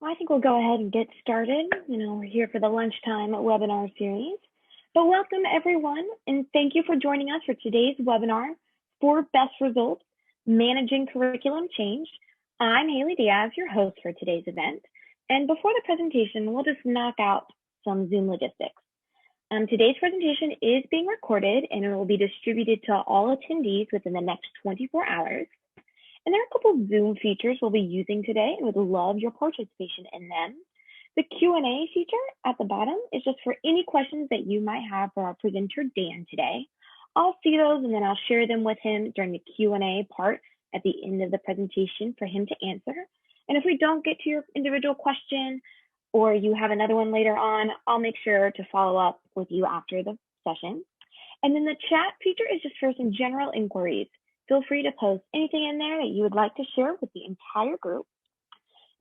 I think we'll go ahead and get started. We're here for the lunchtime webinar series. But welcome everyone, and thank you for joining us for today's webinar, For Best Results, Managing Curriculum Change. I'm Haley Diaz, your host for today's event. And before the presentation, we'll just knock out some Zoom logistics. Today's presentation is being recorded and it will be distributed to all attendees within the next 24 hours. And there are a couple of Zoom features we'll be using today and would love your participation in them. The Q&A feature at the bottom is just for any questions that you might have for our presenter, Dan, today. I'll see those and then I'll share them with him during the Q&A part at the end of the presentation for him to answer. And if we don't get to your individual question or you have another one later on, I'll make sure to follow up with you after the session. And then the chat feature is just for some general inquiries. Feel free to post anything in there that you would like to share with the entire group.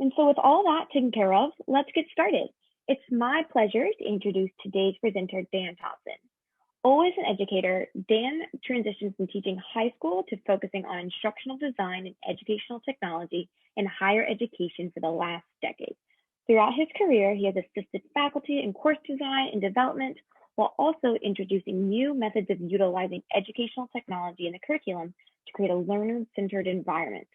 And so with all that taken care of, let's get started. It's my pleasure to introduce today's presenter, Dan Thompson. Always an educator, Dan transitioned from teaching high school to focusing on instructional design and educational technology in higher education for the last decade. Throughout his career, he has assisted faculty in course design and development, while also introducing new methods of utilizing educational technology in the curriculum to create a learner-centered environment.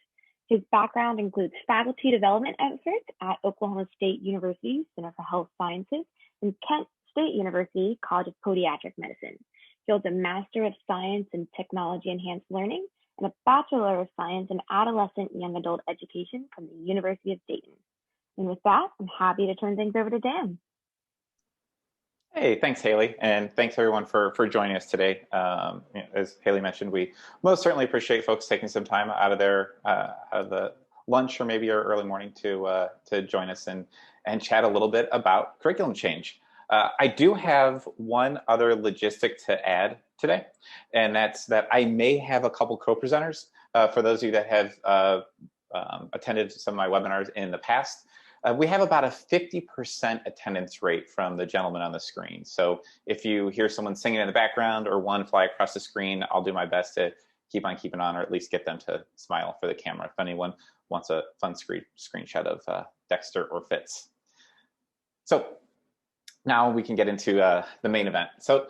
His background includes faculty development efforts at Oklahoma State University Center for Health Sciences and Kent State University College of Podiatric Medicine. He holds a Master of Science in Technology Enhanced Learning and a Bachelor of Science in Adolescent and Young Adult Education from the University of Dayton. And with that, I'm happy to turn things over to Dan. Hey, thanks, Haley, and thanks everyone for joining us today. As Haley mentioned, we most certainly appreciate folks taking some time out of their out of the lunch or maybe your early morning to join us and chat a little bit about curriculum change. I do have one other logistic to add today, and that's that I may have a couple co-presenters. For those of you that have attended some of my webinars in the past. We have about a 50% attendance rate from the gentleman on the screen. So if you hear someone singing in the background or one fly across the screen, I'll do my best to keep on keeping on, or at least get them to smile for the camera if anyone wants a fun screenshot of Dexter or Fitz. So now we can get into the main event. So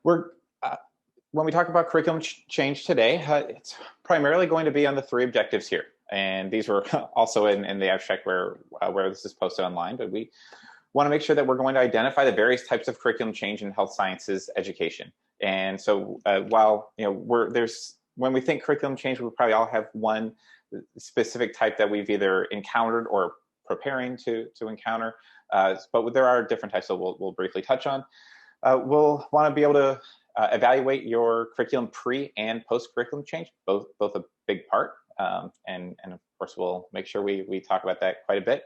when we talk about curriculum change today, it's primarily going to be on the three objectives here. And these were also in the abstract where this is posted online, but we want to make sure that we're going to identify the various types of curriculum change in health sciences education. And so while when we think curriculum change, we probably all have one specific type that we've either encountered or preparing to encounter, but there are different types that we'll briefly touch on. We'll want to be able to evaluate your curriculum pre and post curriculum change, both a big part. And of course, we'll make sure we talk about that quite a bit.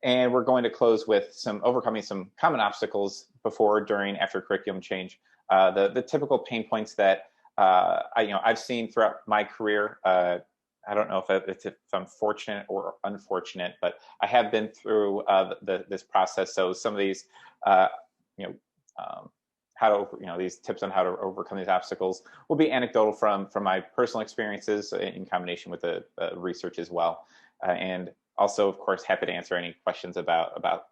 And we're going to close with overcoming some common obstacles before, during, after curriculum change. The typical pain points that I've seen throughout my career. I don't know if I'm fortunate or unfortunate, but I have been through this process. So some of these, these tips on how to overcome these obstacles will be anecdotal from my personal experiences in combination with the research as well. And also, of course, happy to answer any questions about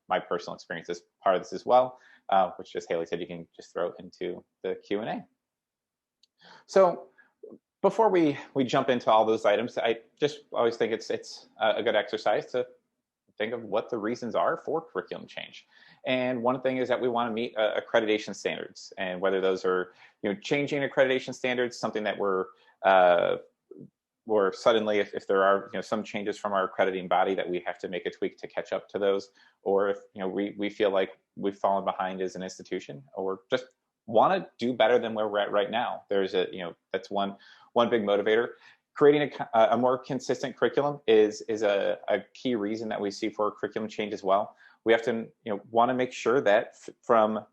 my personal experience as part of this as well, which, as Haley said, you can just throw into the Q&A. So before we jump into all those items, I just always think it's a good exercise to think of what the reasons are for curriculum change. And one thing is that we want to meet accreditation standards, and whether those are changing accreditation standards, something that we're suddenly, if there are some changes from our accrediting body that we have to make a tweak to catch up to those, or if we feel like we've fallen behind as an institution, or just want to do better than where we're at right now. There's that's one big motivator. Creating a more consistent curriculum is a key reason that we see for curriculum change as well. We have to want to make sure that from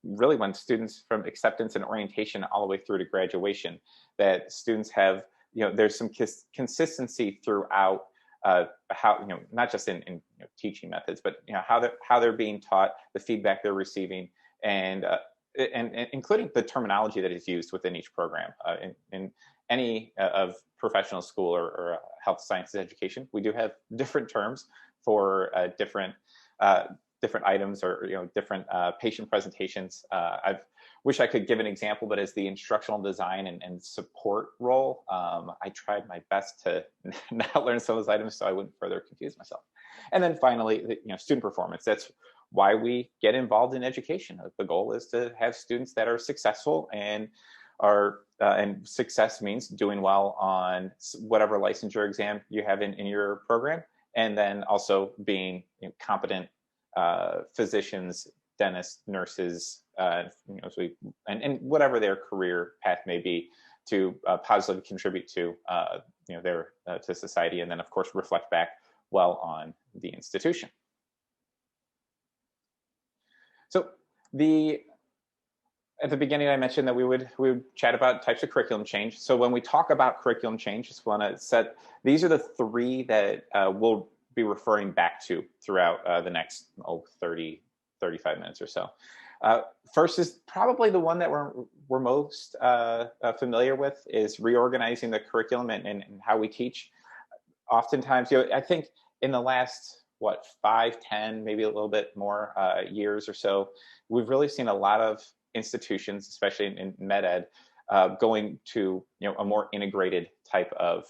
really when students, from acceptance and orientation all the way through to graduation, that students have there's some consistency throughout how not just in teaching methods, but how they're being taught, the feedback they're receiving, and including the terminology that is used within each program. In any of professional school or health sciences education, we do have different terms for different items or different patient presentations. I wish I could give an example, but as the instructional design and support role, I tried my best to not learn some of those items so I wouldn't further confuse myself. And then finally, student performance. That's why we get involved in education. The goal is to have students that are successful and and success means doing well on whatever licensure exam you have in your program, and then also being competent physicians, dentists, nurses, and whatever their career path may be, to positively contribute to to society, and then of course reflect back well on the institution. So at the beginning, I mentioned that we would chat about types of curriculum change. So when we talk about curriculum change, just want to set, these are the three that we'll be referring back to throughout the next 35 minutes or so. First is probably the one that we're most familiar with, is reorganizing the curriculum and how we teach. Oftentimes, I think in the last 5, 10, maybe a little bit more years or so, we've really seen a lot of institutions, especially in med ed, going to a more integrated type of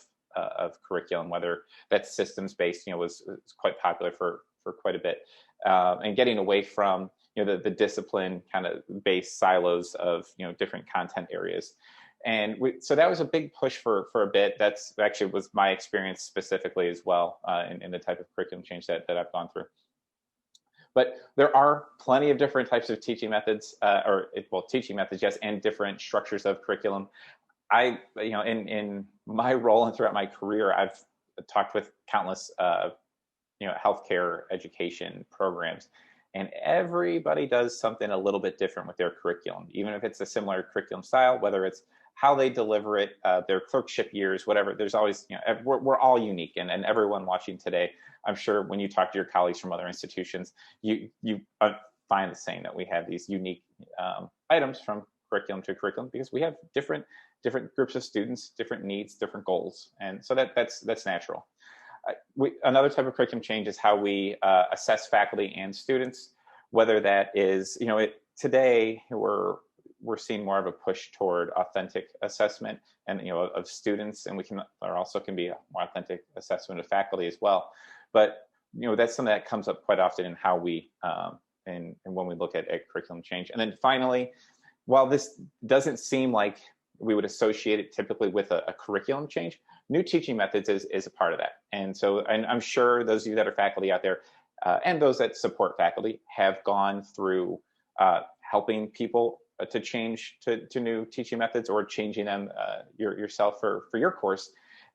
curriculum, whether that's systems based, was quite popular for quite a bit, and getting away from the discipline kind of based silos of different content areas. And so that was a big push for a bit. That's actually was my experience specifically as well, in the type of curriculum change that I've gone through. But there are plenty of different types of teaching methods, teaching methods, yes, and different structures of curriculum. In my role and throughout my career, I've talked with countless, healthcare education programs, and everybody does something a little bit different with their curriculum, even if it's a similar curriculum style, whether it's how they deliver it, their clerkship years, whatever. There's always, we're all unique, and everyone watching today, I'm sure when you talk to your colleagues from other institutions, you find the same, that we have these unique items from curriculum to curriculum, because we have different groups of students, different needs, different goals, and so that's natural. Another type of curriculum change is how we assess faculty and students, whether that is, today we're seeing more of a push toward authentic assessment and of students, and there also can be a more authentic assessment of faculty as well. But that's something that comes up quite often in how we and when we look at curriculum change. And then finally, while this doesn't seem like we would associate it typically with a curriculum change, new teaching methods is a part of that. And so, and I'm sure those of you that are faculty out there and those that support faculty have gone through helping people to change to new teaching methods, or changing them yourself for your course.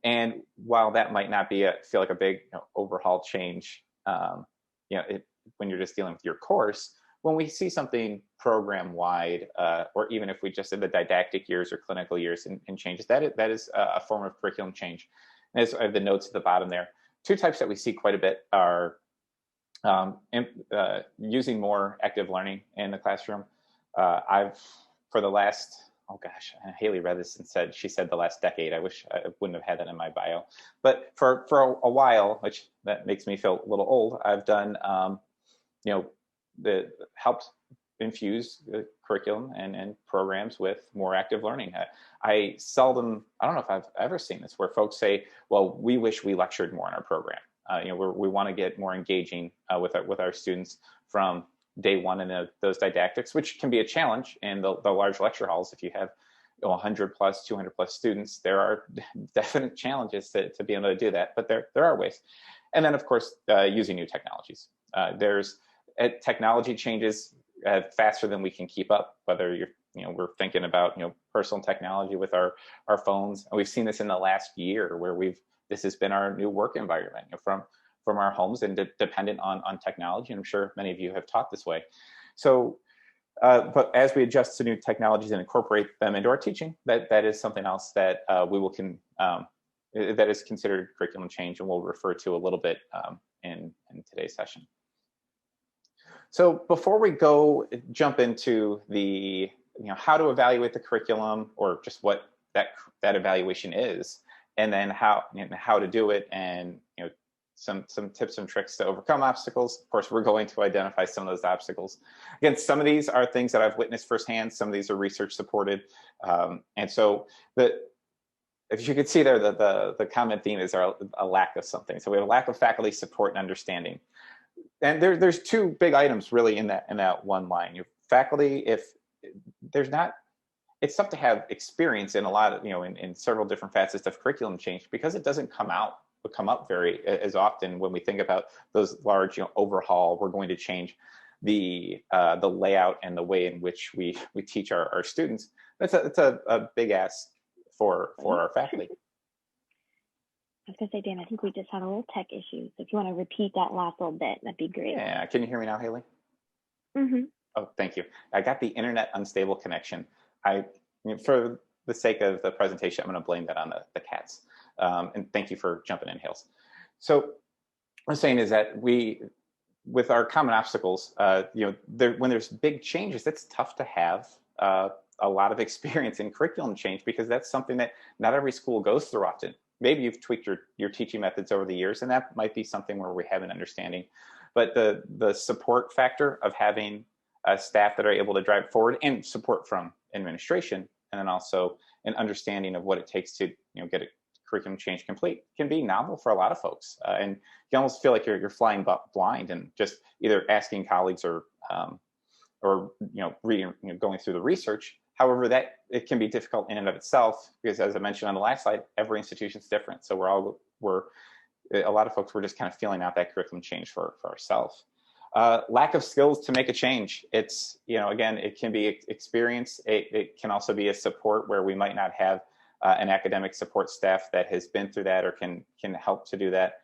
And while that might not feel like a big overhaul change, when you're just dealing with your course, when we see something program-wide, or even if we just did the didactic years or clinical years and changes, that is a form of curriculum change. And as I have the notes at the bottom there, two types that we see quite a bit are using more active learning in the classroom. For the last, Haley read this and said the last decade. I wish I wouldn't have had that in my bio. But for a while, which that makes me feel a little old, I've done, helped infuse curriculum and programs with more active learning. I don't know if I've ever seen this, where folks say, well, we wish we lectured more in our program. We want to get more engaging with our students from day one in those didactics, which can be a challenge in the large lecture halls. If you have 100 plus, 200 plus students, there are definite challenges to be able to do that, but there are ways. And then of course, using new technologies. Technology changes faster than we can keep up, whether we're thinking about, personal technology with our phones. And we've seen this in the last year, where this has been our new work environment, from our homes and dependent on technology. And I'm sure many of you have taught this way. So, but as we adjust to new technologies and incorporate them into our teaching, that is something else that that is considered curriculum change, and we'll refer to a little bit in today's session. So before we jump into the how to evaluate the curriculum, or just what that evaluation is, and then how to do it, and some tips and tricks to overcome obstacles. Of course, we're going to identify some of those obstacles. Again, some of these are things that I've witnessed firsthand. Some of these are research supported. And so if you could see there, the common theme is a lack of something. So we have a lack of faculty support and understanding. And there's two big items really in that one line. Your faculty, if there's not, it's tough to have experience in a lot of, in several different facets of curriculum change, because it doesn't come up very as often when we think about those large, overhaul. We're going to change the layout and the way in which we teach our students. It's a big ask for our faculty. I was going to say, Dan, I think we just had a little tech issue. So if you want to repeat that last little bit, that'd be great. Yeah, can you hear me now, Haley? Mm-hmm. Oh, thank you. I got the internet unstable connection. For the sake of the presentation, I'm going to blame that on the cats. And thank you for jumping in, Hales. So what I'm saying is that with our common obstacles, when there's big changes, it's tough to have a lot of experience in curriculum change, because that's something that not every school goes through often. Maybe you've tweaked your teaching methods over the years, and that might be something where we have an understanding. But the support factor of having staff that are able to drive forward, and support from administration, and then also an understanding of what it takes to get a curriculum change complete, can be novel for a lot of folks. And you almost feel like you're flying blind and just either asking colleagues or reading, going through the research. However, that it can be difficult in and of itself, because as I mentioned on the last slide, every institution is different. So a lot of folks were just kind of feeling out that curriculum change for ourselves. Lack of skills to make a change. It's, again, it can be experience. It can also be a support where we might not have an academic support staff that has been through that or can help to do that.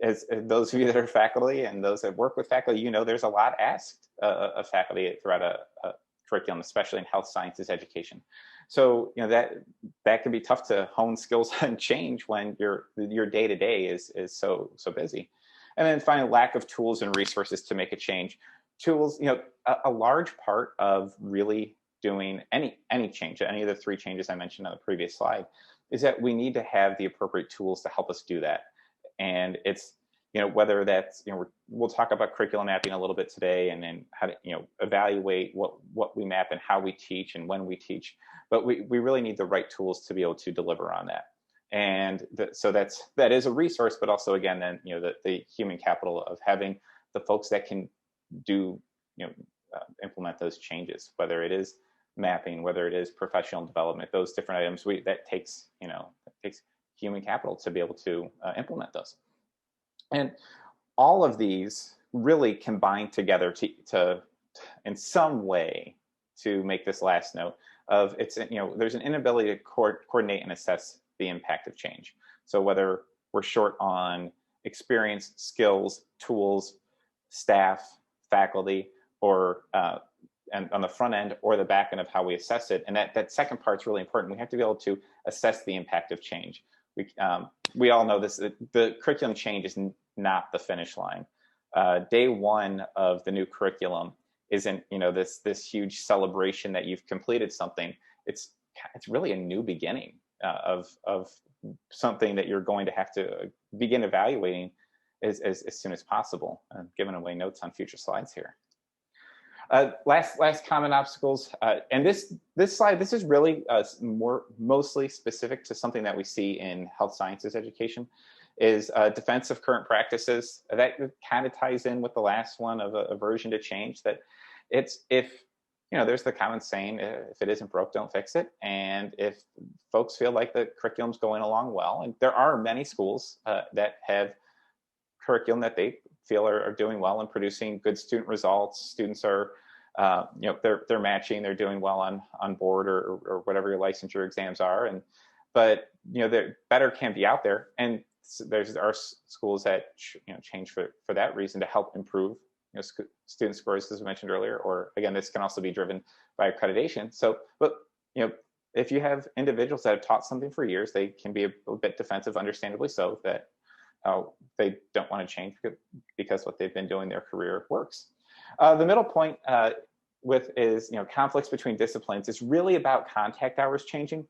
As those of you that are faculty and those that work with faculty, there's a lot asked of faculty throughout a curriculum, especially in health sciences education. So that can be tough to hone skills and change when your day-to-day is so busy. And then finally, lack of tools and resources to make a change. Tools, a large part of really doing any change, any of the three changes I mentioned on the previous slide, is that we need to have the appropriate tools to help us do that. And it's, whether that's, we'll talk about curriculum mapping a little bit today, and then how to, evaluate what we map and how we teach and when we teach. But we really need the right tools to be able to deliver on that. And so that is a resource, but also, again, then, the human capital of having the folks that can do, implement those changes, whether it is mapping, whether it is professional development, those different items, that takes human capital to be able to implement those. And all of these really combine together to in some way to make this last note of there's an inability to coordinate and assess the impact of change. So whether we're short on experience, skills, tools, staff, faculty, or and on the front end or the back end of how we assess it, and that second part's really important. We have to be able to assess the impact of change. We all know this. The curriculum change is not the finish line. Day one of the new curriculum isn't this huge celebration that you've completed something. It's really a new beginning of something that you're going to have to begin evaluating as soon as possible. I'm giving away notes on future slides here. Last common obstacles, and this slide, this is really mostly specific to something that we see in health sciences education, is defense of current practices. That kind of ties in with the last one of aversion to change. That it's, if there's the common saying, if it isn't broke, don't fix it. And if folks feel like the curriculum's going along well, and there are many schools that have curriculum that they feel are doing well and producing good student results. Students are, they're matching, they're doing well on board or whatever your licensure exams are. But better can be out there. And there's our schools that change for that reason to help improve student scores, as I mentioned earlier. Or again, this can also be driven by accreditation. So, but if you have individuals that have taught something for years, they can be a bit defensive, understandably so, that they don't want to change because what they've been doing their career works. The middle point is conflicts between disciplines. It's really about contact hours changing,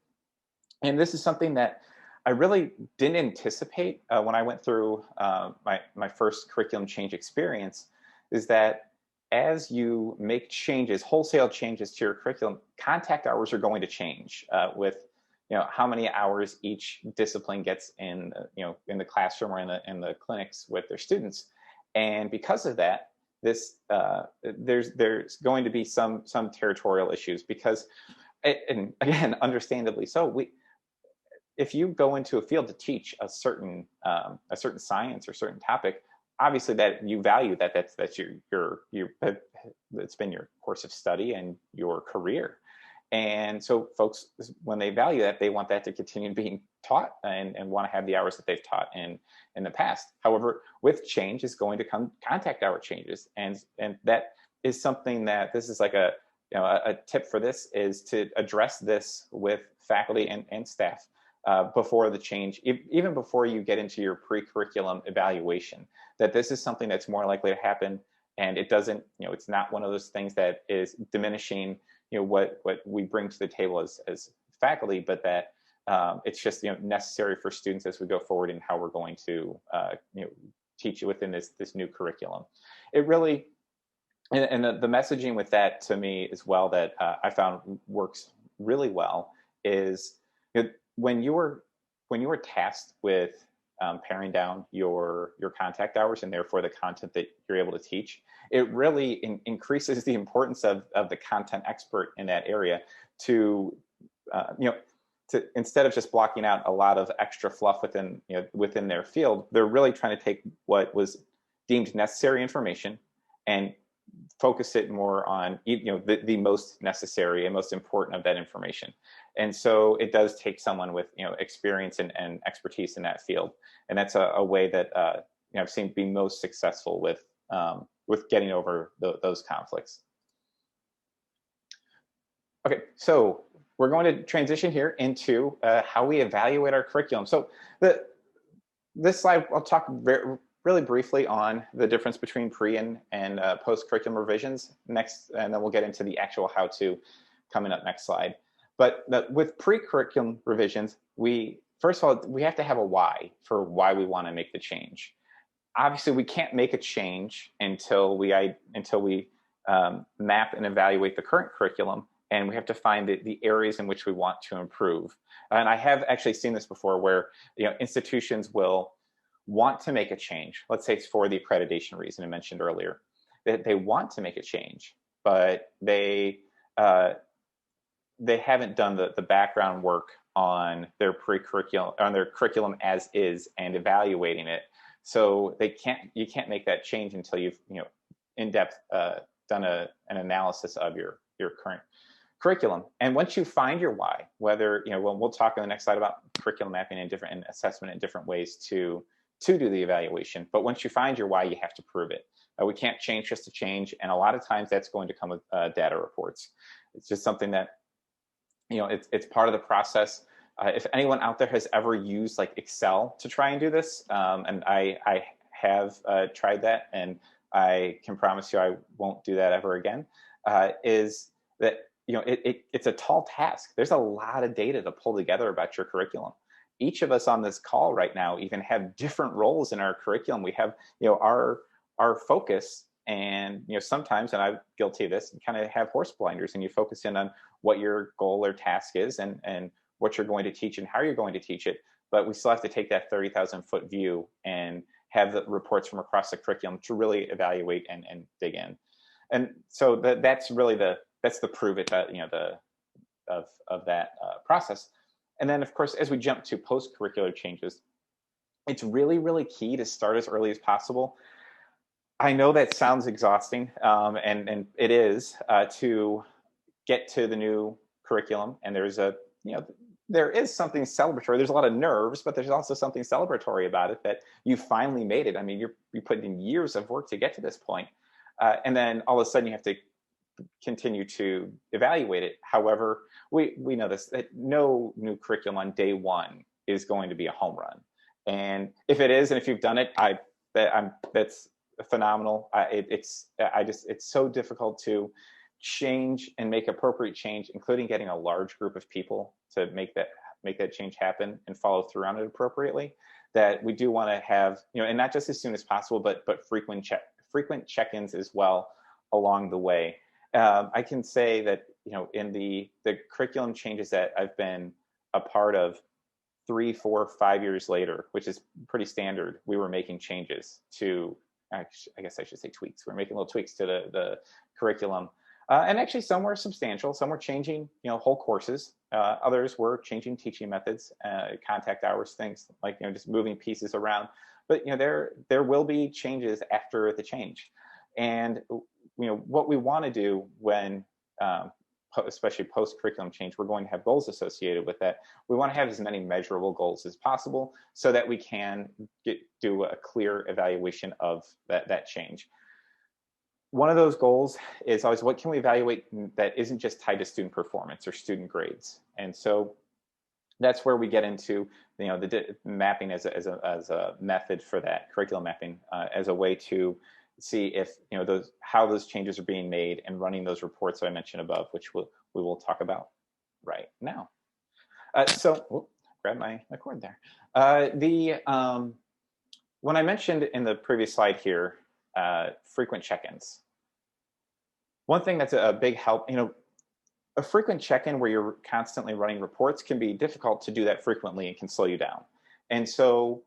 and this is something that I really didn't anticipate when I went through my first curriculum change experience is that as you make changes, wholesale changes to your curriculum, contact hours are going to change with how many hours each discipline gets in in the classroom or in the clinics with their students, and because of that, this there's going to be some territorial issues because, and again, understandably so, if you go into a field to teach a certain science or certain topic, obviously that you value that's your that's been your course of study and your career. And so folks, when they value that, they want that to continue being taught and want to have the hours that they've taught in the past. However, with change is going to come contact hour changes. And that is something that this is like a tip for this is to address this with faculty and staff before the change, even before you get into your pre-curriculum evaluation, that this is something that's more likely to happen. And it doesn't, it's not one of those things that is diminishing what we bring to the table as faculty, but that it's just necessary for students as we go forward in how we're going to teach within this new curriculum. It really, and the messaging with that to me as well that I found works really well is when you were tasked with paring down your contact hours and therefore the content that you're able to teach, it really increases the importance of the content expert in that area to instead of just blocking out a lot of extra fluff within their field, they're really trying to take what was deemed necessary information and focus it more on the most necessary and most important of that information. And so it does take someone with experience and expertise in that field, and that's a way that I've seen be most successful with getting over those conflicts. Okay, so we're going to transition here into how we evaluate our curriculum. So this slide, I'll talk really briefly on the difference between pre and post-curriculum revisions next, and then we'll get into the actual how-to coming up next slide. But with pre-curriculum revisions, first of all, we have to have a why for why we want to make the change. Obviously, we can't make a change until we map and evaluate the current curriculum, and we have to find the areas in which we want to improve. And I have actually seen this before where institutions will want to make a change. Let's say it's for the accreditation reason I mentioned earlier. They want to make a change, but they haven't done the background work on their curriculum as is and evaluating it. So you can't make that change until you've in depth done an analysis of your current curriculum. And once you find your why, whether we'll talk in the next slide about curriculum mapping and assessment in different ways to do the evaluation. But once you find your why, you have to prove it. We can't change just to change, and a lot of times that's going to come with data reports. It's just something that it's part of the process. If anyone out there has ever used like Excel to try and do this, and I have tried that, and I can promise you I won't do that ever again, is that it's a tall task. There's a lot of data to pull together about your curriculum. Each of us on this call right now even have different roles in our curriculum. We have our focus, and sometimes, and I'm guilty of this, you kind of have horse blinders and you focus in on what your goal or task is and what you're going to teach and how you're going to teach it. But we still have to take that 30,000 foot view and have the reports from across the curriculum to really evaluate and dig in. And so that's really the prove it that of that process. And then, of course, as we jump to post-curricular changes, it's really, really key to start as early as possible. I know that sounds exhausting, and it is to get to the new curriculum. And there's there is something celebratory. There's a lot of nerves, but there's also something celebratory about it that you finally made it. I mean, you put in years of work to get to this point, and then all of a sudden you have to continue to evaluate it. However, we know this, that no new curriculum on day one is going to be a home run. And if it is, and if you've done it, that's phenomenal. It's so difficult to change and make appropriate change, including getting a large group of people to make that make that change happen and follow through on it appropriately, that we do want to have, and not just as soon as possible, but frequent check-ins as well along the way. I can say that, in the curriculum changes that I've been a part of, 3, 4, 5 years later, which is pretty standard, we were making changes to, I guess I should say tweaks. We're making little tweaks to the curriculum. And actually some were substantial. Some were changing, whole courses. Others were changing teaching methods, contact hours, things like, just moving pieces around. But, there will be changes after the change. And, what we want to do when, especially post-curriculum change, we're going to have goals associated with that. We want to have as many measurable goals as possible so that we can do a clear evaluation of that change. One of those goals is always, what can we evaluate that isn't just tied to student performance or student grades? And so that's where we get into, the mapping as a method for that, curriculum mapping, as a way to see if, how those changes are being made, and running those reports that I mentioned above, which we will talk about right now. Grab my cord there. When I mentioned in the previous slide here, frequent check-ins. One thing that's a big help, a frequent check-in where you're constantly running reports can be difficult to do that frequently and can slow you down. And so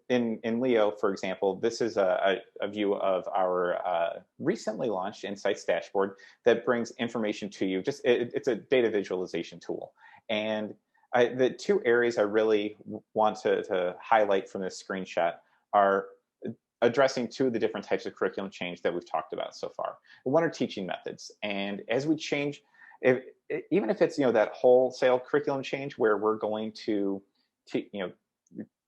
in Leo, for example, this is a view of our recently launched Insights dashboard that brings information to you. It's a data visualization tool. And the two areas I really want to highlight from this screenshot are addressing two of the different types of curriculum change that we've talked about so far. One are teaching methods. And as we change, even if it's, that wholesale curriculum change where we're going to,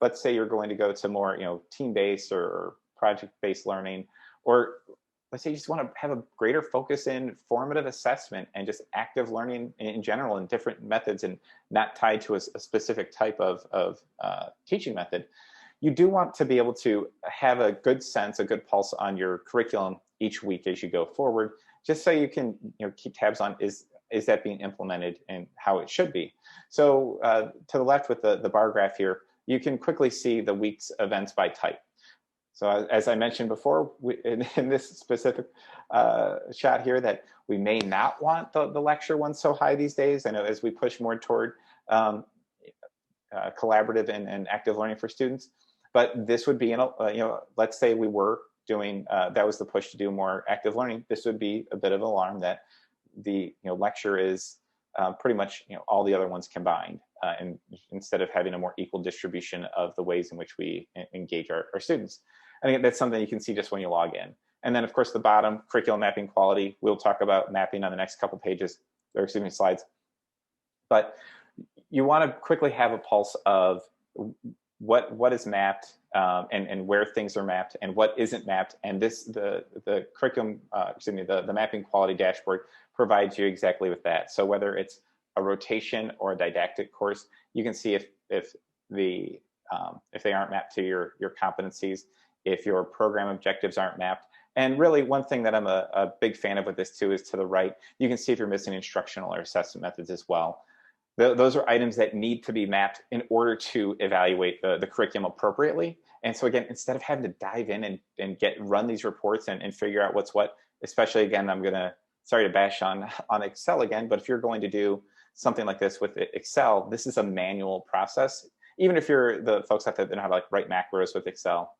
let's say you're going to go to more, team-based or project-based learning, or let's say you just want to have a greater focus in formative assessment and just active learning in general in different methods and not tied to a specific type of teaching method. You do want to be able to have a good sense, a good pulse on your curriculum each week as you go forward, just so you can keep tabs on is that being implemented and how it should be. So to the left with the bar graph here, you can quickly see the week's events by type. So as I mentioned before, in this specific shot here, that we may not want the lecture one so high these days. I know as we push more toward collaborative and active learning for students. But this would be, let's say we were doing, that was the push to do more active learning. This would be a bit of an alarm that the lecture is pretty much all the other ones combined, and instead of having a more equal distribution of the ways in which we engage our students. I think that's something you can see just when you log in. And then of course the bottom, curriculum mapping quality. We'll talk about mapping on the next couple pages, or excuse me, slides. But you want to quickly have a pulse of what is mapped, and where things are mapped and what isn't mapped. And the curriculum, the mapping quality dashboard provides you exactly with that. So whether it's a rotation or a didactic course, you can see if they aren't mapped to your competencies, if your program objectives aren't mapped. And really one thing that I'm a big fan of with this too is to the right, you can see if you're missing instructional or assessment methods as well. Those are items that need to be mapped in order to evaluate the curriculum appropriately. And so again, instead of having to dive in and run these reports and figure out what's what, especially again, sorry to bash on Excel again, but if you're going to do something like this with Excel, this is a manual process. Even if you're the folks out there that know how to write macros with Excel,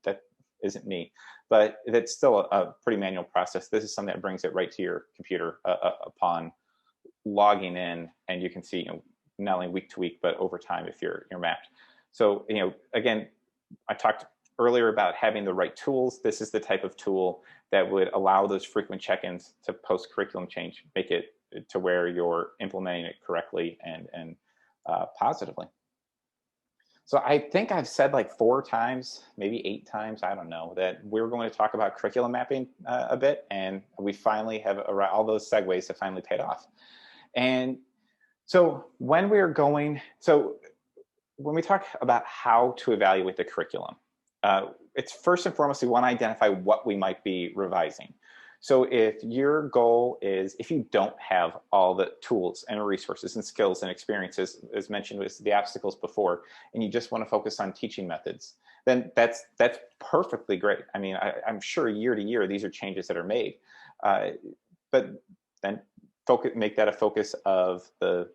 that isn't me, but that's still a pretty manual process. This is something that brings it right to your computer upon logging in, and you can see not only week to week but over time if you're mapped. So again, I talked earlier about having the right tools. This is the type of tool that would allow those frequent check-ins to post-curriculum change, make it to where you're implementing it correctly and positively. So I think I've said like 4 times, maybe 8 times, I don't know, that we're going to talk about curriculum mapping a bit, and we finally have all those segues have finally paid off. And so when we talk about how to evaluate the curriculum, it's first and foremost, we want to identify what we might be revising. So if your goal is, if you don't have all the tools and resources and skills and experiences, as mentioned with the obstacles before, and you just want to focus on teaching methods, then that's perfectly great. I mean, I'm sure year to year, these are changes that are made. But then make that a focus of the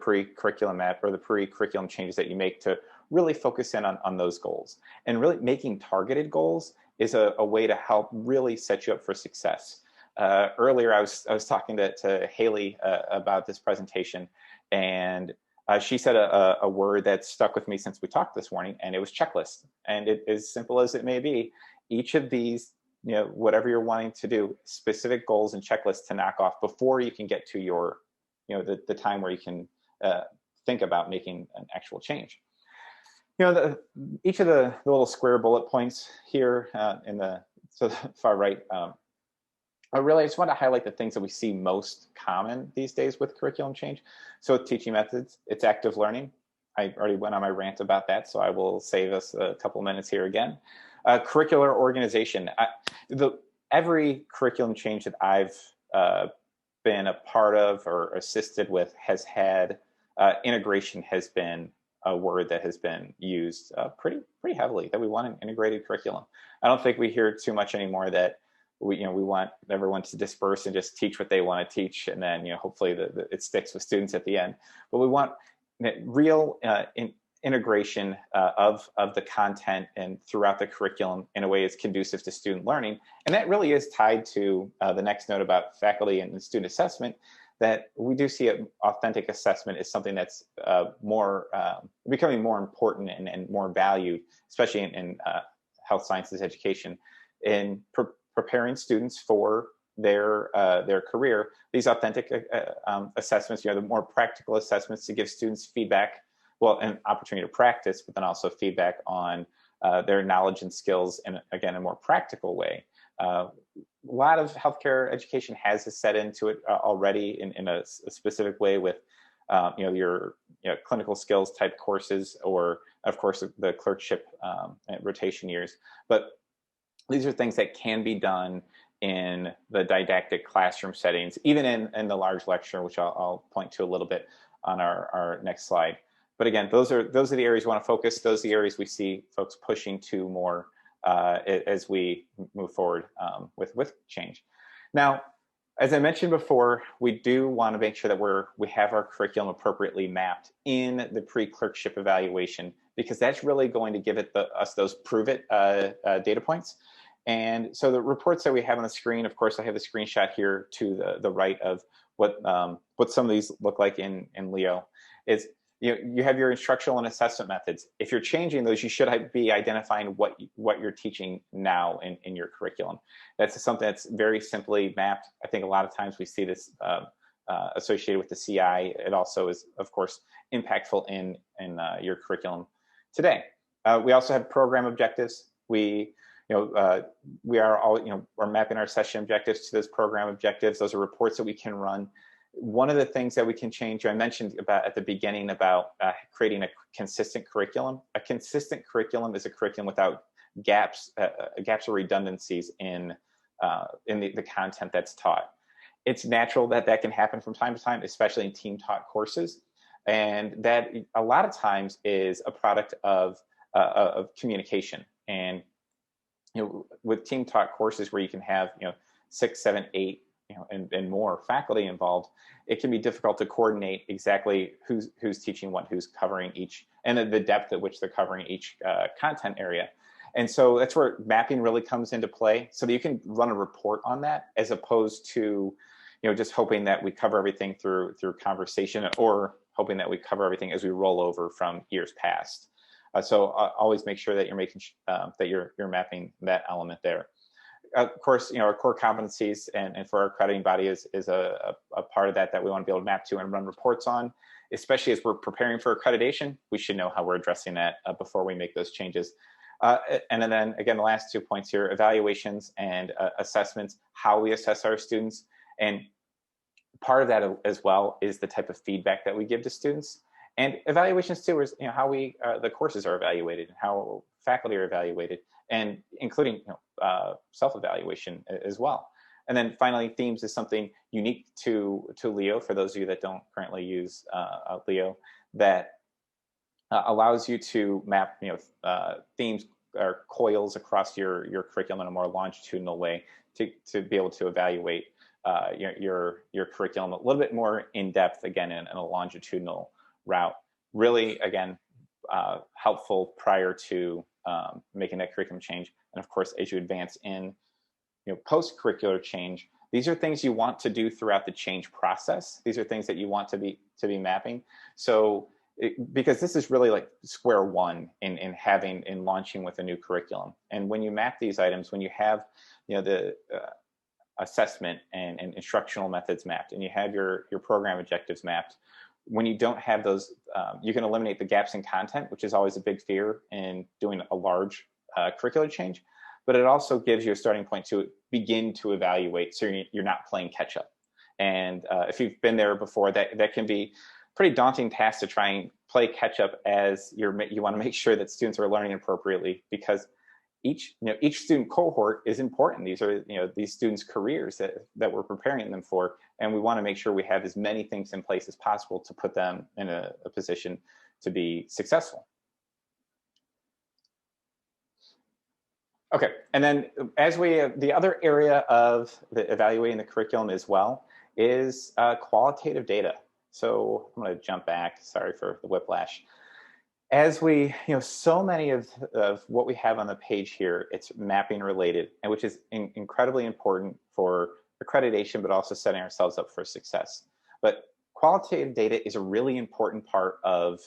pre-curriculum map or the pre-curriculum changes that you make to really focus in on those goals. And really making targeted goals is a way to help really set you up for success. Earlier, I was talking to Haley about this presentation, and she said a word that stuck with me since we talked this morning, and it was checklist. And as simple as it may be, each of these, whatever you're wanting to do, specific goals and checklists to knock off before you can get to your, the time where you can think about making an actual change. Each of the little square bullet points here in the far right, I just want to highlight the things that we see most common these days with curriculum change. So with teaching methods, it's active learning. I already went on my rant about that, so I will save us a couple minutes here again. Curricular organization. Every curriculum change that I've been a part of or assisted with has had integration has been a word that has been used pretty heavily, that we want an integrated curriculum. I don't think we hear too much anymore that we want everyone to disperse and just teach what they want to teach, and then hopefully it sticks with students at the end. But we want real integration of the content and throughout the curriculum in a way that's conducive to student learning. And that really is tied to the next note about faculty and student assessment, that we do see authentic assessment is something that's becoming more important and more valued, especially in health sciences education, in preparing students for their career. These authentic assessments, the more practical assessments to give students feedback, an opportunity to practice, but then also feedback on their knowledge and skills in, again, a more practical way. A lot of healthcare education has this set into it already in a specific way with your clinical skills type courses, or of course the clerkship rotation years. But these are things that can be done in the didactic classroom settings, even in the large lecture, which I'll point to a little bit on our next slide. But again, those are the areas we want to focus. Those are the areas we see folks pushing to more as we move forward with change. Now, as I mentioned before, we do want to make sure that we have our curriculum appropriately mapped in the pre-clerkship evaluation, because that's really going to give us those prove it data points. And so the reports that we have on the screen, of course, I have a screenshot here to the right of what some of these look like in Leo. Is you have your instructional and assessment methods. If you're changing those, you should be identifying what you're teaching now in your curriculum. That's something that's very simply mapped. I think a lot of times we see this associated with the CI. It also is, of course, impactful in your curriculum today. We also have program objectives. We are mapping our session objectives to those program objectives. Those are reports that we can run. One of the things that we can change, I mentioned about at the beginning about creating a consistent curriculum. A consistent curriculum is a curriculum without gaps or redundancies in the content that's taught. It's natural that can happen from time to time, especially in team taught courses, and that a lot of times is a product of communication. And with team taught courses where you can have 6, 7, 8 and more faculty involved, it can be difficult to coordinate exactly who's teaching what, who's covering each, and the depth at which they're covering each content area. And so that's where mapping really comes into play, so that you can run a report on that, as opposed to just hoping that we cover everything through conversation, or hoping that we cover everything as we roll over from years past. So always make sure that you're making that you're mapping that element there. Of course, our core competencies and for our accrediting body is a part of that we want to be able to map to and run reports on. Especially as we're preparing for accreditation, we should know how we're addressing that before we make those changes. And then again, the last 2 points here: evaluations and assessments, how we assess our students. And part of that as well is the type of feedback that we give to students. And evaluations too is how the courses are evaluated and how faculty are evaluated, and including self-evaluation as well. And then finally, themes is something unique to Leo, for those of you that don't currently use Leo, that allows you to map themes or coils across your curriculum in a more longitudinal way to be able to evaluate your curriculum a little bit more in depth, again, in a longitudinal route. Really, again, helpful prior to making that curriculum change. And of course, as you advance in post-curricular change, these are things you want to do throughout the change process. These are things that you want to be mapping. So because this is really like square one in launching with a new curriculum. And when you map these items, when you have the assessment and instructional methods mapped, and you have your program objectives mapped, when you don't have those, you can eliminate the gaps in content, which is always a big fear in doing a large curricular change. But it also gives you a starting point to begin to evaluate, so you're not playing catch up. And if you've been there before, that can be pretty daunting task to try and play catch up, as you want to make sure that students are learning appropriately, because each student cohort is important. These are these students' careers that we're preparing them for, and we want to make sure we have as many things in place as possible to put them in a position to be successful. Okay, and then as the other area of evaluating the curriculum as well is qualitative data. So I'm going to jump back. Sorry for the whiplash. As we, so many of what we have on the page here, it's mapping related, and which is incredibly important for accreditation, but also setting ourselves up for success. But qualitative data is a really important part of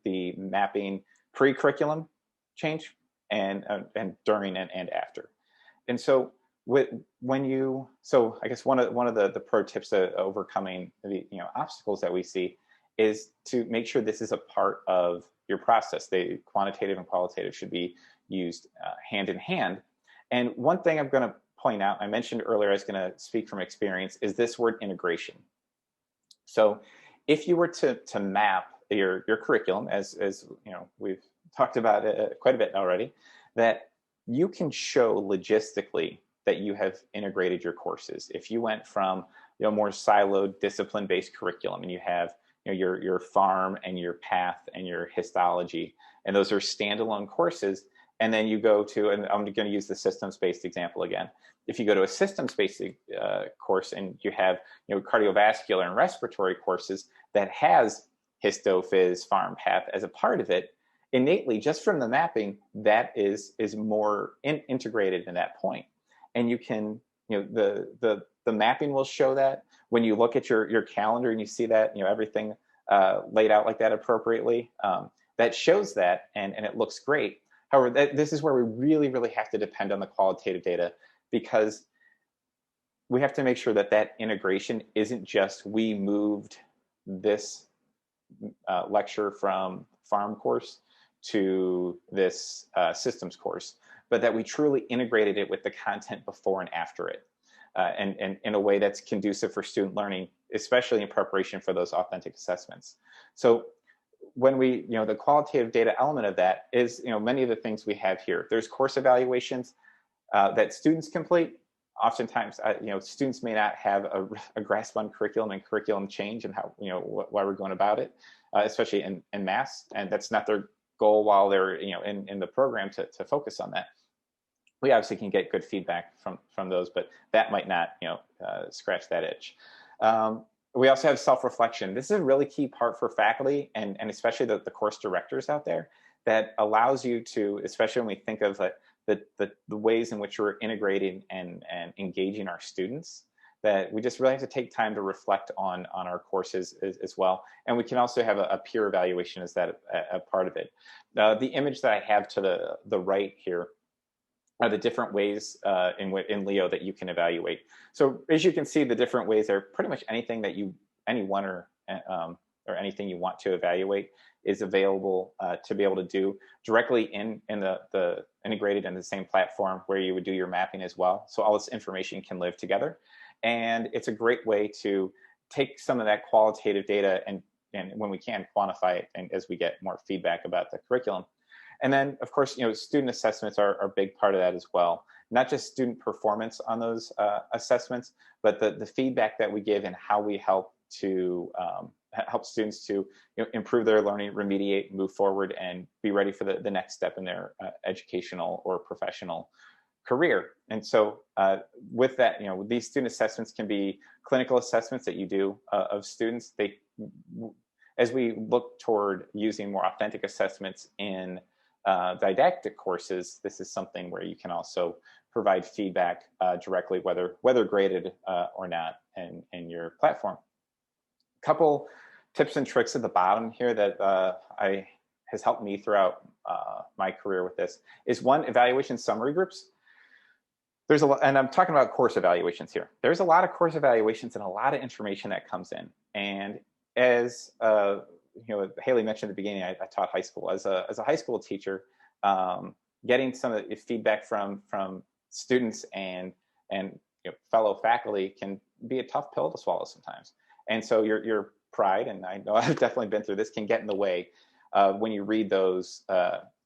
the mapping pre-curriculum change and during and after. And so I guess one of the pro tips to overcoming the obstacles that we see is to make sure this is a part of your process. The quantitative and qualitative should be used hand in hand. And one thing I'm going to point out, I mentioned earlier, I was going to speak from experience, is this word integration. So if you were to map your curriculum, as we've talked about it quite a bit already, that you can show logistically that you have integrated your courses. If you went from more siloed discipline-based curriculum, and you have your farm and your path and your histology, and those are standalone courses, and then you go to, and I'm going to use the systems-based example again. If you go to a systems-based course and you have cardiovascular and respiratory courses that has histo, phys, farm, path as a part of it, innately, just from the mapping, that is more integrated in that point. And you can, the mapping will show that. When you look at your calendar and you see that, everything laid out like that appropriately, that shows that, and it looks great. However, this is where we really, really have to depend on the qualitative data, because we have to make sure that integration isn't just, we moved this lecture from farm course to this systems course, but that we truly integrated it with the content before and after it. And in a way that's conducive for student learning, especially in preparation for those authentic assessments. So when we, the qualitative data element of that is, many of the things we have here. There's course evaluations that students complete. Oftentimes, students may not have a grasp on curriculum and curriculum change and how, why we're going about it, especially in mass, and that's not their goal while they're, in the program to focus on that. We obviously can get good feedback from those, but that might not, scratch that itch. We also have self-reflection. This is a really key part for faculty and especially the course directors out there, that allows you to, especially when we think of the ways in which we're integrating and engaging our students, that we just really have to take time to reflect on our courses as well. And we can also have a peer evaluation as that a part of it. The image that I have to the right here are the different ways in Leo that you can evaluate. So as you can see, the different ways are pretty much anything that anyone or anything you want to evaluate is available to be able to do directly in the integrated in the same platform where you would do your mapping as well. So all this information can live together. And it's a great way to take some of that qualitative data and when we can quantify it, and as we get more feedback about the curriculum. And then, of course, student assessments are a big part of that as well. not just student performance on those assessments, but the feedback that we give and how we help to help students to improve their learning, remediate, move forward, and be ready for the next step in their educational or professional career. And so with that, these student assessments can be clinical assessments that you do of students. As we look toward using more authentic assessments in didactic courses, this is something where you can also provide feedback directly, whether graded or not, in your platform. A couple tips and tricks at the bottom here that has helped me throughout my career with this is one, evaluation summary groups. There's a lot, and I'm talking about course evaluations here. There's a lot of course evaluations and a lot of information that comes in. And as Haley mentioned at the beginning, I taught high school. As a high school teacher, getting some of the feedback from students and fellow faculty can be a tough pill to swallow sometimes. And so your pride, and I know I've definitely been through this, can get in the way when you read those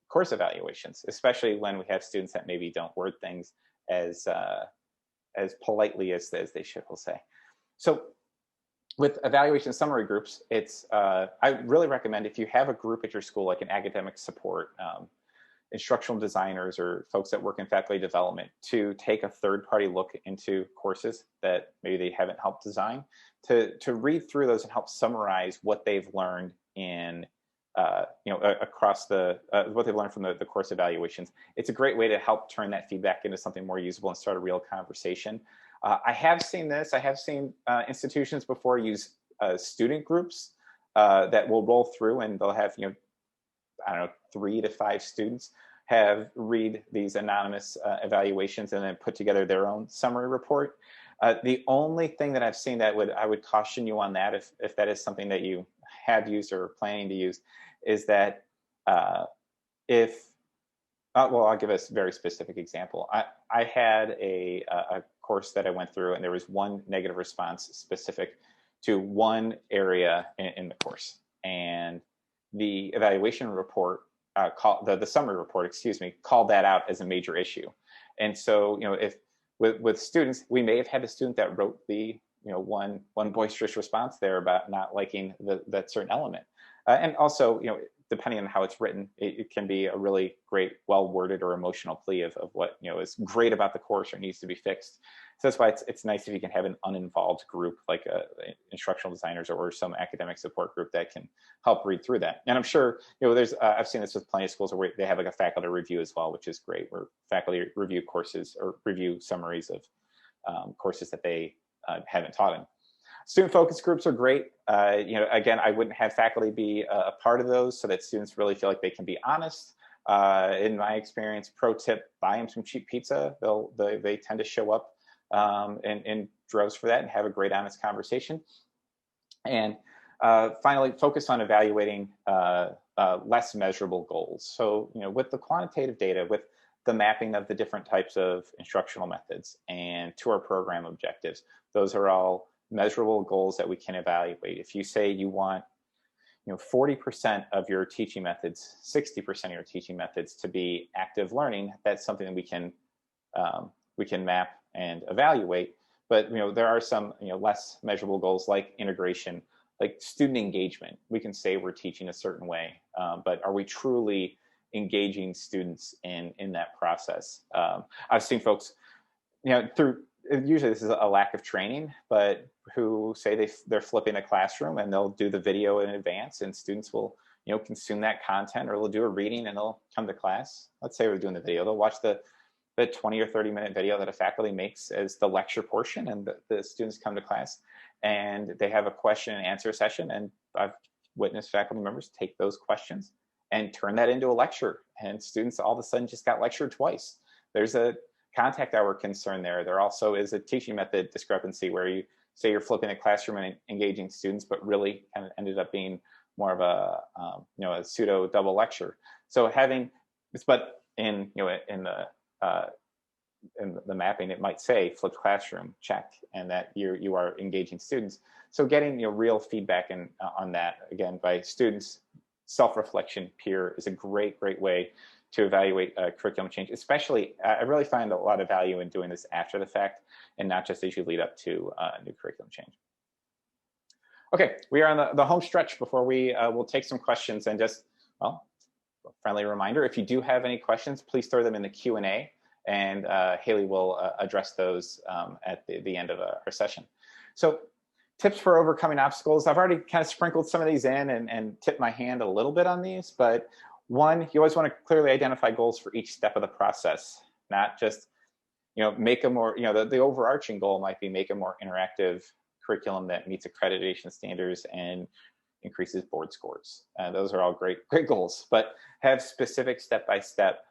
course evaluations, especially when we have students that maybe don't word things as politely as they should, we'll say. So with evaluation summary groups, it's I really recommend, if you have a group at your school, like an academic support, instructional designers, or folks that work in faculty development, to take a third-party look into courses that maybe they haven't helped design, to read through those and help summarize what they've learned in across what they've learned from the course evaluations. It's a great way to help turn that feedback into something more usable and start a real conversation. I have seen this. I have seen institutions before use student groups that will roll through, and they'll have 3 to 5 students read these anonymous evaluations and then put together their own summary report. The only thing that I've seen that I would caution you on that, if that is something that you have used or are planning to use, is that well, I'll give a very specific example. I had a course that I went through, and there was one negative response specific to one area in the course, and the evaluation report the summary report, called that out as a major issue. And so, if with students, we may have had a student that wrote the one boisterous response there about not liking that certain element, and also depending on how it's written, it can be a really great, well-worded or emotional plea of what is great about the course or needs to be fixed. So that's why it's nice if you can have an uninvolved group, like instructional designers or some academic support group that can help read through that. And I'm sure there's I've seen this with plenty of schools where they have like a faculty review as well, which is great, where faculty review courses or review summaries of courses that they haven't taught in. Student focus groups are great. Again, I wouldn't have faculty be a part of those so that students really feel like they can be honest. In my experience, pro tip: buy them some cheap pizza. They tend to show up in droves for that and have a great, honest conversation. And finally, focus on evaluating less measurable goals. So, with the quantitative data, with the mapping of the different types of instructional methods and to our program objectives, those are all measurable goals that we can evaluate. If you say you want 40% of your teaching methods, 60% of your teaching methods to be active learning, that's something that we can map and evaluate. But there are some less measurable goals, like integration, like student engagement. We can say we're teaching a certain way, but are we truly engaging students in that process? I've seen folks usually this is a lack of training, but who say they're flipping a classroom and they'll do the video in advance, and students will consume that content, or they'll do a reading and they'll come to class. Let's say we're doing the video, they'll watch the 20 or 30 minute video that a faculty makes as the lecture portion, and the students come to class and they have a question and answer session, and I've witnessed faculty members take those questions and turn that into a lecture, and students all of a sudden just got lectured twice. There's a contact hour concern there. There also is a teaching method discrepancy where you say you're flipping the classroom and engaging students, but really kind of ended up being more of a a pseudo double lecture. So in the mapping, it might say flipped classroom, check, and that you are engaging students. So getting real feedback on that, again, by students, self-reflection, peer, is a great way to evaluate curriculum change. Especially, I really find a lot of value in doing this after the fact and not just as you lead up to new curriculum change. Okay, we are on the home stretch before we will take some questions, and just, well, a friendly reminder, if you do have any questions, please throw them in the Q&A, and Haley will address those at the end of our session. So tips for overcoming obstacles. I've already kind of sprinkled some of these in and tipped my hand a little bit on these, but one, you always want to clearly identify goals for each step of the process, not just, make a more, the overarching goal might be make a more interactive curriculum that meets accreditation standards and increases board scores. Those are all great goals, but have specific step-by-step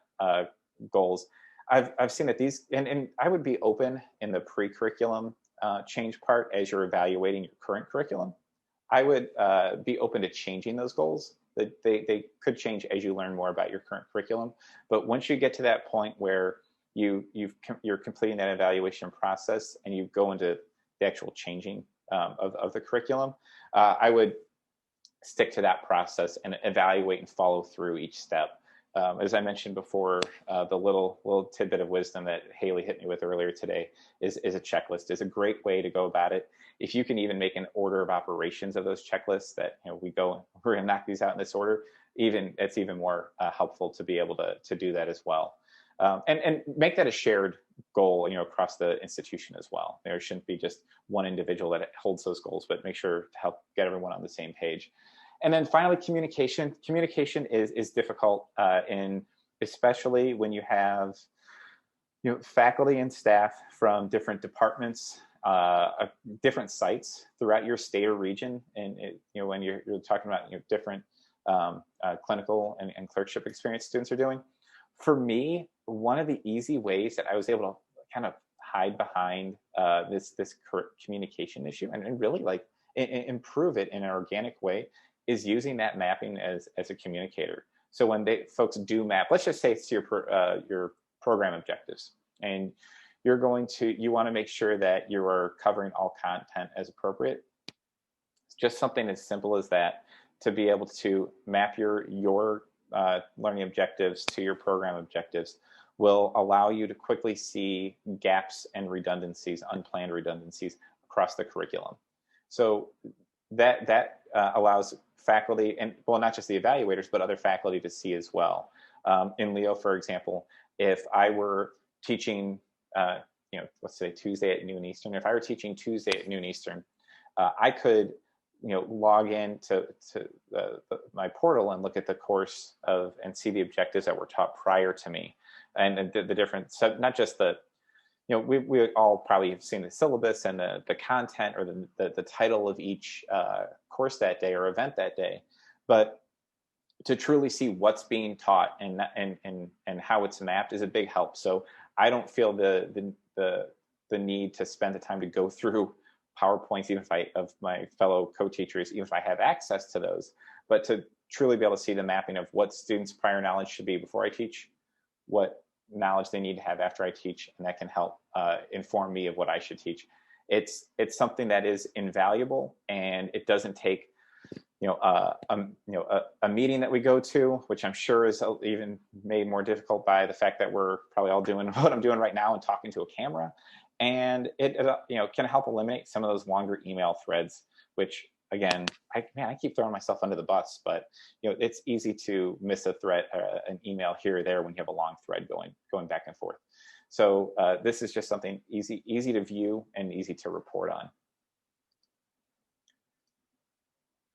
goals. I've seen that these, and I would be open in the pre-curriculum change part as you're evaluating your current curriculum. I would be open to changing those goals. They could change as you learn more about your current curriculum. But once you get to that point where you're completing that evaluation process and you go into the actual changing of the curriculum, I would stick to that process and evaluate and follow through each step. As I mentioned before, the little tidbit of wisdom that Haley hit me with earlier today is a checklist. Is a great way to go about it. If you can even make an order of operations of those checklists, that we're going to knock these out in this order, it's even more helpful to be able to do that as well. And make that a shared goal, across the institution as well. There shouldn't be just one individual that holds those goals, but make sure to help get everyone on the same page. And then finally, communication. Communication is difficult, especially when you have faculty and staff from different departments, different sites throughout your state or region, and when you're talking about different clinical and clerkship experience students are doing. For me, one of the easy ways that I was able to kind of hide behind this communication issue and really improve it in an organic way is using that mapping as a communicator. So when folks do map, let's just say it's your program objectives, and you want to make sure that you are covering all content as appropriate. It's just something as simple as that, to be able to map your learning objectives to your program objectives will allow you to quickly see gaps and redundancies, unplanned redundancies across the curriculum. So that allows faculty, and not just the evaluators, but other faculty to see as well. In Leo, for example, if I were teaching, let's say Tuesday at noon Eastern, if I were teaching Tuesday at noon Eastern, I could log in to my portal and look at the course and see the objectives that were taught prior to me, and the different, so not just we all probably have seen the syllabus and the content or the title of each course that day or event that day, but to truly see what's being taught and how it's mapped is a big help. So I don't feel the need to spend the time to go through PowerPoints, even of my fellow co-teachers, even if I have access to those, but to truly be able to see the mapping of what students' prior knowledge should be before I teach, what knowledge they need to have after I teach, and that can help inform me of what I should teach. It's something that is invaluable, and it doesn't take a meeting that we go to, which I'm sure is even made more difficult by the fact that we're probably all doing what I'm doing right now and talking to a camera. And it can help eliminate some of those longer email threads, which again, I keep throwing myself under the bus, but it's easy to miss a thread, an email here or there when you have a long thread going back and forth. So this is just something easy to view and easy to report on.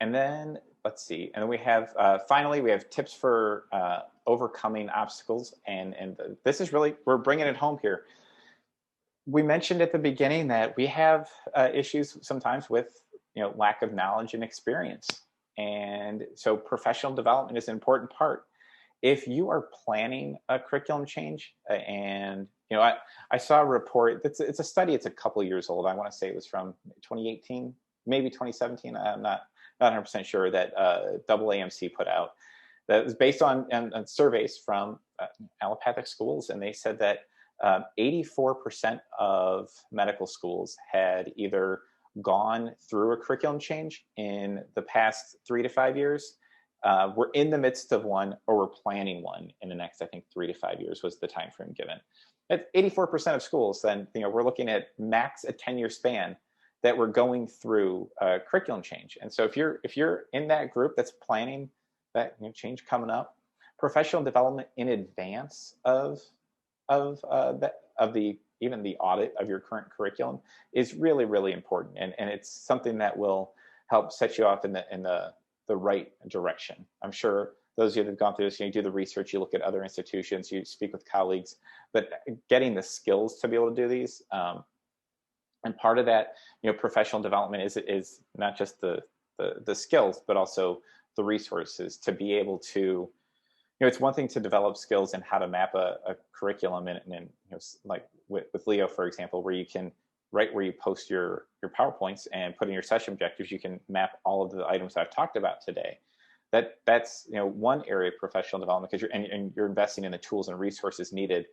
And then let's see, and then we have finally we have tips for overcoming obstacles, and this is really, we're bringing it home here. We mentioned at the beginning that we have issues sometimes with lack of knowledge and experience, and so professional development is an important part. If you are planning a curriculum change, and I saw a report. It's a study. It's a couple years old. I want to say it was from 2018, maybe 2017. I'm not 100% sure, that AAMC put out, that was based on surveys from allopathic schools, and they said that 84% of medical schools had either gone through a curriculum change in the past 3 to 5 years, we're in the midst of one, or we're planning one in the next, I think, 3 to 5 years was the time frame given. At 84% of schools, then we're looking at max a 10-year span that we're going through curriculum change. And so if you're in that group that's planning that change coming up, professional development in advance of even the audit of your current curriculum is really, really important, and it's something that will help set you off in the right direction. I'm sure those of you that have gone through this, you do the research, you look at other institutions, you speak with colleagues, but getting the skills to be able to do these, and part of that, professional development is not just the skills, but also the resources to be able to. It's one thing to develop skills in how to map a curriculum, and like with Leo, for example, where you can, right where you post your PowerPoints and put in your session objectives, you can map all of the items I've talked about today. That's one area of professional development, because you're investing in the tools and resources needed.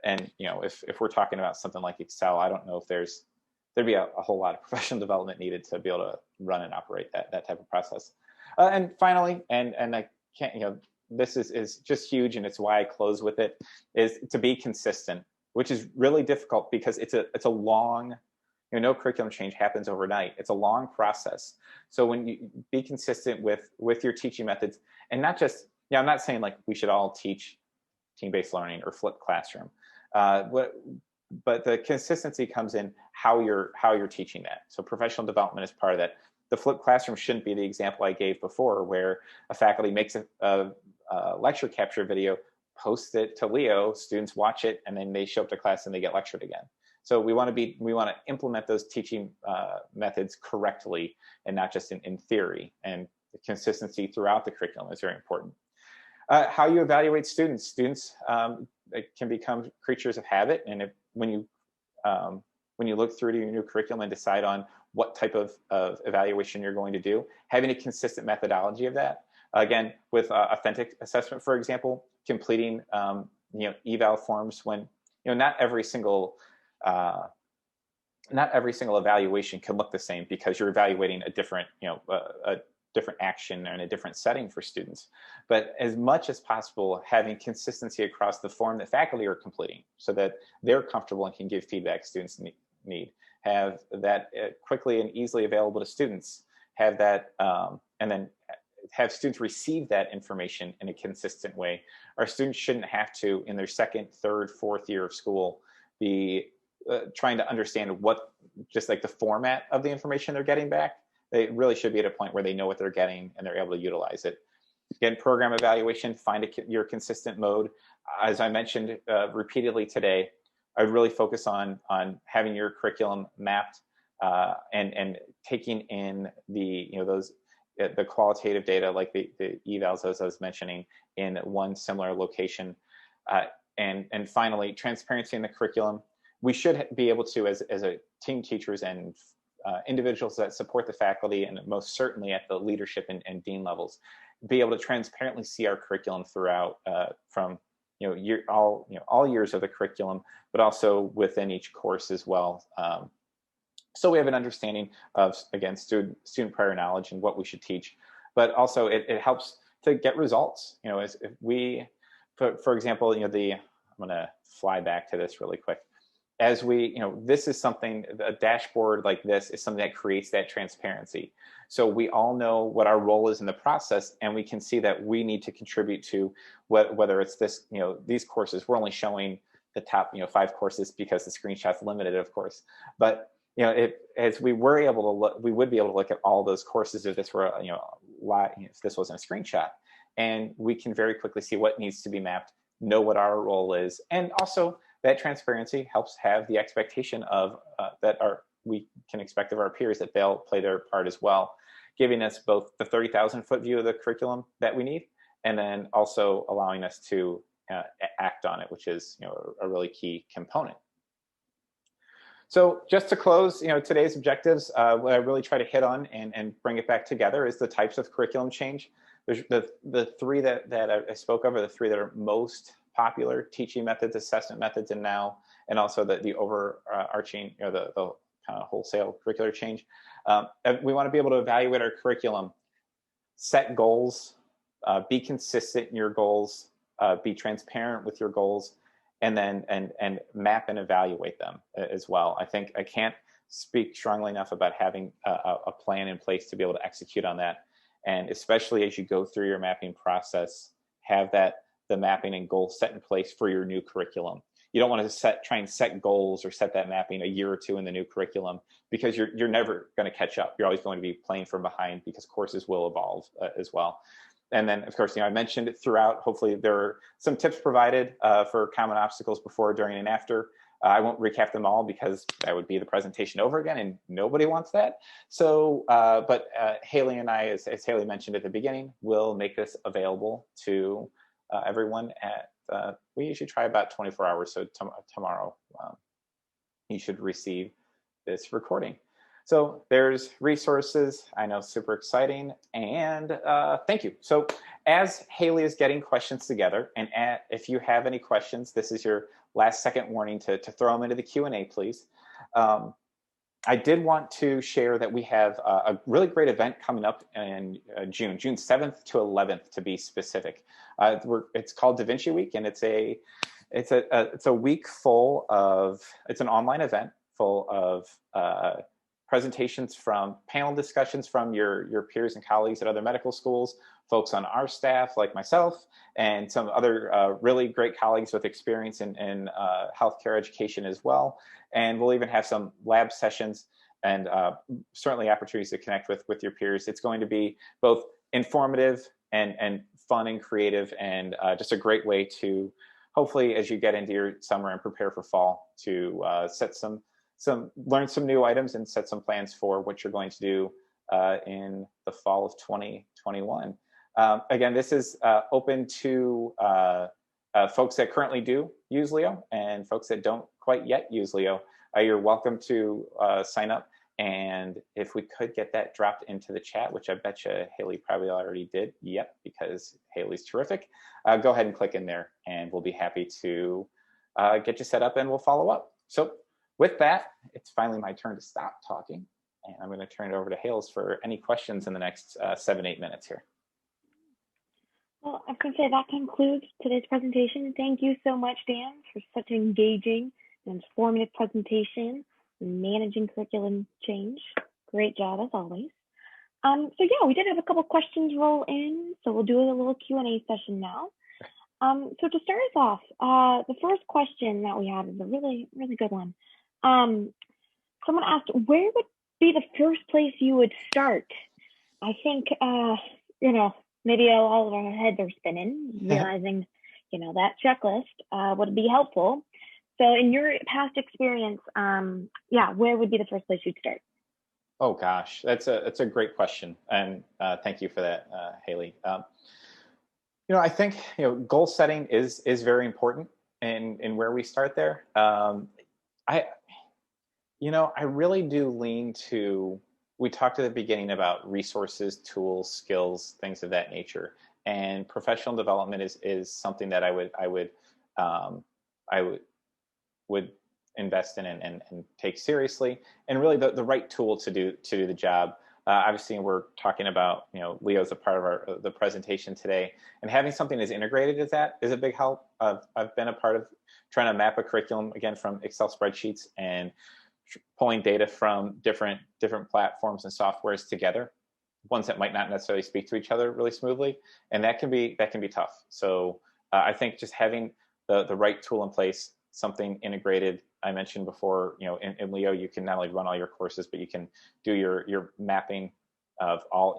And if we're talking about something like Excel, I don't know if there'd be a whole lot of professional development needed to be able to run and operate that type of process. And finally, and I can't, this is just huge, and it's why I close with it, is to be consistent, which is really difficult because it's a long, no curriculum change happens overnight. It's a long process. So when you be consistent with your teaching methods, and not just, I'm not saying like we should all teach team-based learning or flipped classroom, but the consistency comes in how you're teaching that. So professional development is part of that. The flipped classroom shouldn't be the example I gave before, where a faculty makes a lecture capture video, posts it to Leo, students watch it, and then they show up to class and they get lectured again. So we want to implement those teaching methods correctly, and not just in theory. And the consistency throughout the curriculum is very important. How you evaluate students can become creatures of habit, and when you look through to your new curriculum and decide on what type of evaluation you're going to do, having a consistent methodology of that. Again, with authentic assessment, for example, completing eval forms when not every single evaluation can look the same, because you're evaluating a different a different action and a different setting for students. But as much as possible, having consistency across the form that faculty are completing, so that they're comfortable and can give feedback students need. Have that quickly and easily available to students. Have that, and then have students receive that information in a consistent way. Our students shouldn't have to, in their second, third, fourth year of school, be trying to understand just like the format of the information they're getting back. They really should be at a point where they know what they're getting and they're able to utilize it. Again, program evaluation, find your consistent mode. As I mentioned repeatedly today, I would really focus on having your curriculum mapped and taking in the qualitative data, like the evals, as I was mentioning, in one similar location. And finally, transparency in the curriculum. We should be able to, as a team, teachers and individuals that support the faculty, and most certainly at the leadership and dean levels, be able to transparently see our curriculum throughout, from all years of the curriculum, but also within each course as well. So we have an understanding of, again, student prior knowledge and what we should teach, but also it helps to get results. As if we, for example, I'm going to fly back to this really quick. As we, this is something, a dashboard like this is something that creates that transparency. So we all know what our role is in the process, and we can see that we need to contribute to whether it's this, these courses. We're only showing the top, 5 courses because the screenshot's limited, of course. But as we were able to look, we would be able to look at all those courses if this were, if this wasn't a screenshot, and we can very quickly see what needs to be mapped, know what our role is, and also that transparency helps have the expectation of we can expect of our peers that they'll play their part as well, giving us both the 30,000-foot view of the curriculum that we need, and then also allowing us to act on it, which is a really key component. So just to close, today's objectives, what I really try to hit on and bring it back together is the types of curriculum change. There's the 3 that I spoke of are the 3 that are most popular: teaching methods, assessment methods, and also the overarching, the kind of wholesale curricular change. We want to be able to evaluate our curriculum, set goals, be consistent in your goals, be transparent with your goals, and then and map and evaluate them as well. I think I can't speak strongly enough about having a plan in place to be able to execute on that. And especially as you go through your mapping process, have the mapping and goals set in place for your new curriculum. You don't want to try and set goals or set that mapping a year or two in the new curriculum, because you're never going to catch up. You're always going to be playing from behind, because courses will evolve as well. And then, of course, I mentioned it throughout. Hopefully there are some tips provided for common obstacles before, during, and after. I won't recap them all, because that would be the presentation over again, and nobody wants that. So, but Haley and I, as Haley mentioned at the beginning, will make this available to everyone we usually try about 24 hours. So tomorrow, you should receive this recording. So there's resources, I know, super exciting, and thank you. So as Haley is getting questions together, and if you have any questions, this is your last second warning to throw them into the Q&A, please. I did want to share that we have a really great event coming up in June 7th to 11th, to be specific. It's called DaVinci Week, and it's a week full of, it's an online event full of presentations from panel discussions from your peers and colleagues at other medical schools, folks on our staff like myself, and some other really great colleagues with experience in healthcare education as well. And we'll even have some lab sessions and certainly opportunities to connect with your peers. It's going to be both informative and fun and creative, and just a great way to, hopefully, as you get into your summer and prepare for fall, to learn some new items and set some plans for what you're going to do in the fall of 2021. Again, this is open to folks that currently do use Leo, and folks that don't quite yet use Leo. You're welcome to sign up. And if we could get that dropped into the chat, which I bet you Haley probably already did. Yep, because Haley's terrific. Go ahead and click in there, and we'll be happy to get you set up, and we'll follow up. So with that, it's finally my turn to stop talking, and I'm going to turn it over to Hales for any questions in the next 7-8 minutes here. Well, I can say that concludes today's presentation. Thank you so much, Dan, for such an engaging and informative presentation, managing curriculum change. Great job, as always. So yeah, we did have a couple questions roll in, so we'll do a little Q&A session now. So to start us off, the first question that we have is a really, really good one. Someone asked, where would be the first place you would start? I think, maybe all of our heads are spinning, realizing, that checklist would be helpful. So in your past experience, where would be the first place you'd start? Oh gosh, that's a great question, and thank you for that, Haley. I think goal setting is very important in where we start there. I really do lean to. We talked at the beginning about resources, tools, skills, things of that nature, and professional development is something that I would invest in and take seriously, and really the right tool to do the job. Obviously, we're talking about Leo's a part of the presentation today, and having something as integrated as that is a big help. I've been a part of trying to map a curriculum, again, from Excel spreadsheets and pulling data from different platforms and softwares together, ones that might not necessarily speak to each other really smoothly, and that can be tough. So I think just having the right tool in place, something integrated. I mentioned before, in Leo, you can not only run all your courses, but you can do your mapping of all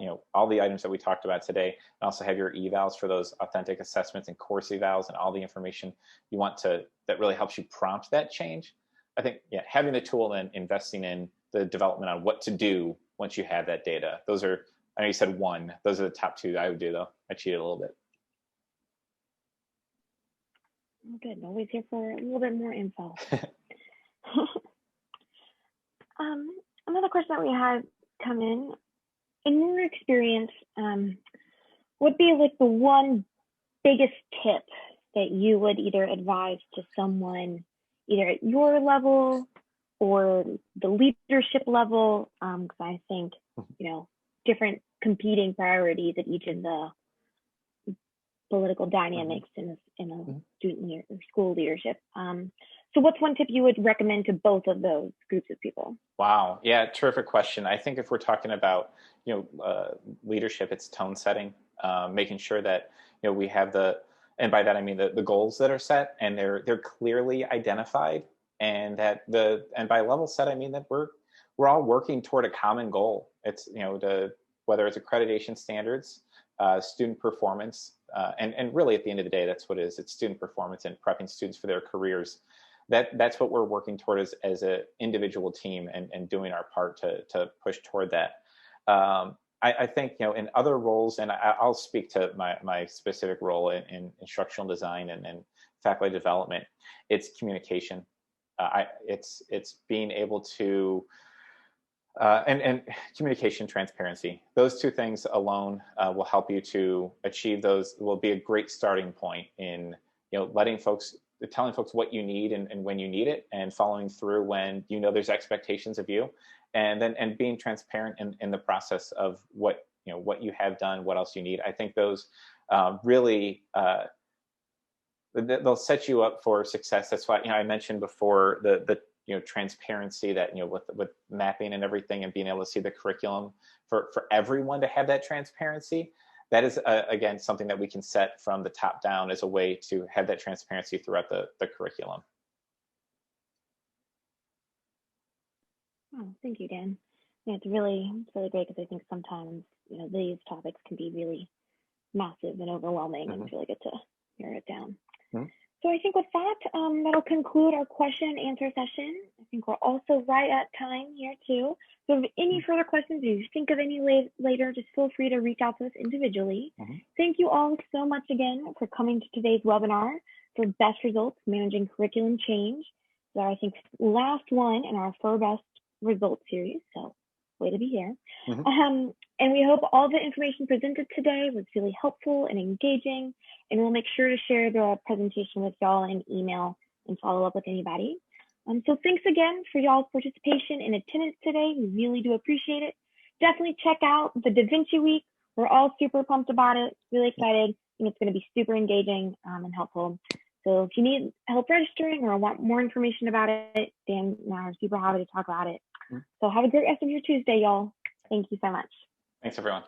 the items that we talked about today, and also have your evals for those authentic assessments and course evals and all the information you want that really helps you prompt that change. I think, having the tool and investing in the development on what to do once you have that data. Those are, I know you said one, those are the top two I would do, though. I cheated a little bit. Good, always here for a little bit more info. Another question that we had come in your experience, would be like the one biggest tip that you would either advise to someone either at your level or the leadership level, because I think, different competing priorities at each of the political dynamics in a student or school leadership. So what's one tip you would recommend to both of those groups of people? Wow. Yeah, terrific question. I think if we're talking about, leadership, it's tone setting, making sure that, we have and by that I mean the goals that are set and they're clearly identified, and and by level set, I mean that we're all working toward a common goal. It's, whether it's accreditation standards, student performance, and really at the end of the day, that's what it is. It's student performance and prepping students for their careers. That's what we're working toward as an individual team, and doing our part to push toward that. I think, in other roles, and I'll speak to my specific role in instructional design and faculty development. It's communication. It's being able to and communication, transparency. Those two things alone will help you to achieve those. Will be a great starting point in telling folks what you need and when you need it, and following through when there's expectations of you, and being transparent in the process of what you have done, what else you need. I think those really they'll set you up for success. That's why I mentioned before the transparency that with mapping and everything, and being able to see the curriculum for everyone to have that transparency. That is again something that we can set from the top down as a way to have that transparency throughout the curriculum. Oh, thank you, Dan. Yeah, it's really great, because I think sometimes these topics can be really massive and overwhelming, and it's really good to narrow it down. So I think with that, that'll conclude our question and answer session. I think we're also right at time here too. So if any further questions, or you think of any later, just feel free to reach out to us individually. Thank you all so much again for coming to today's webinar for Best Results, Managing Curriculum Change. So I think last one in our For Best Results series. So way to be here. And we hope all the information presented today was really helpful and engaging, and we'll make sure to share the presentation with y'all in email and follow up with anybody. So thanks again for y'all's participation and attendance today. We really do appreciate it. Definitely check out the DaVinci Week. We're all super pumped about it, really excited. I think it's going to be super engaging and helpful. So if you need help registering or want more information about it, Dan and I are super happy to talk about it. So have a great rest of your Tuesday, y'all. Thank you so much. Thanks, everyone.